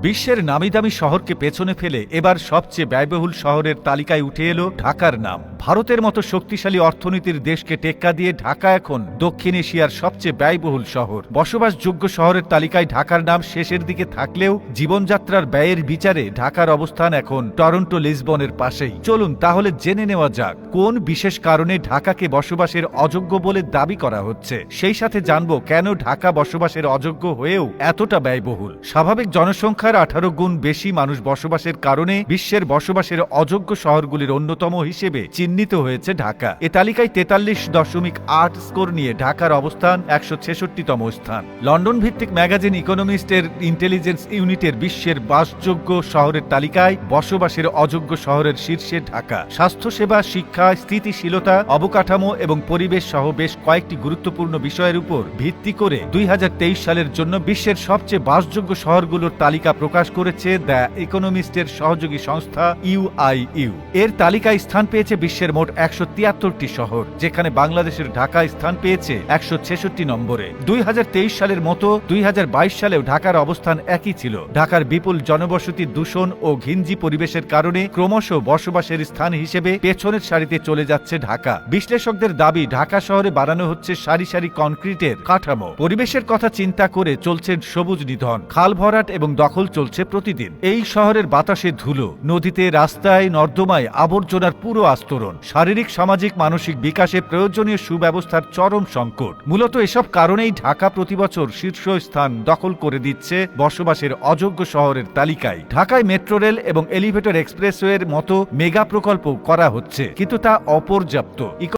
বিশ্বের নামিদামি শহরকে পেছনে ফেলে এবার সবচেয়ে ব্যয়বহুল শহরের তালিকায় উঠে এলো ঢাকার নাম। ভারতের মতো শক্তিশালী অর্থনীতির দেশকে টেক্কা দিয়ে ঢাকা এখন দক্ষিণ এশিয়ার সবচেয়ে ব্যয়বহুল শহর। বসবাসযোগ্য শহরের তালিকায় ঢাকার নাম শেষের দিকে থাকলেও জীবনযাত্রার ব্যয়ের বিচারে ঢাকার অবস্থান এখন টরন্টো লিসবনের পাশেই। চলুন তাহলে জেনে নেওয়া যাক কোন বিশেষ কারণে ঢাকাকে বসবাসের অযোগ্য বলে দাবি করা হচ্ছে। সেই সাথে জানব কেন ঢাকা বসবাসের অযোগ্য হয়েও এতটা ব্যয়বহুল। স্বাভাবিক জনসংখ্যার 18 গুণ বেশি মানুষ বসবাসের কারণে বিশ্বের বসবাসের অযোগ্য শহরগুলির অন্যতম হিসেবে চিহ্নিত হয়েছে ঢাকা। এ তালিকায় 43.8 স্কোর নিয়ে ঢাকার অবস্থান 166তম স্থান। লন্ডন ভিত্তিক ম্যাগাজিন ইকোনমিস্টের ইন্টেলিজেন্স ইউনিটের বিশ্বের বাসযোগ্য শহরের তালিকায় বসবাসের অযোগ্য শহরের শীর্ষে ঢাকা। স্বাস্থ্যসেবা, শিক্ষা, স্থিতিশীলতা, অবকাঠামো এবং পরিবেশ সহ বেশ কয়েকটি গুরুত্বপূর্ণ বিষয়ের উপর ভিত্তি করে 2023 সালের জন্য বিশ্বের সবচেয়ে বাসযোগ্য শহরগুলোর তালিকা প্রকাশ করেছে দ্য ইকোনমিস্টের সহযোগী সংস্থা UIU। এর তালিকায় স্থান পেয়েছে বিশ্বের মোট 173টি শহর, যেখানে বাংলাদেশের ঢাকা স্থান পেয়েছে 166 নম্বরে। 2023 সালের মতো 2022 সালেও ঢাকার অবস্থান একই ছিল। ঢাকার বিপুল জনবসতি, দূষণ ও ঘিঞ্জি পরিবেশের কারণে ক্রমশ বসবাসের স্থান হিসেবে পেছনের সারিতে চলে যাচ্ছে ঢাকা। বিশ্লেষকদের দাবি, ঢাকা শহরে বানানো হচ্ছে সারি সারি কনক্রিটের কাঠামো। পরিবেশের কথা চিন্তা করে চলছে সবুজ নিধন, খাল ভরাট এবং দখল চলছে প্রতিদিন। এই শহরের বাতাসে ধুলো, নদীতে, রাস্তায়, নর্দমায় আবর্জনার পুরো আস্তরণ, শারীরিক, সামাজিক, মানসিক বিকাশে প্রয়োজনীয় সুব্যবস্থার চরম সংকট। মূলত এসব কারণেই ঢাকা প্রতিবছর শীর্ষস্থান দখল করে দিচ্ছে বসবাসের অযোগ্য শহরের তালিকায়। ঢাকায় মেট্রো রেল এবং এলিভেটর এক্সপ্রেসওয়ের মতো মেগা প্রকল্প করা হচ্ছে, কিন্তু তা অপর্যাপ্ত।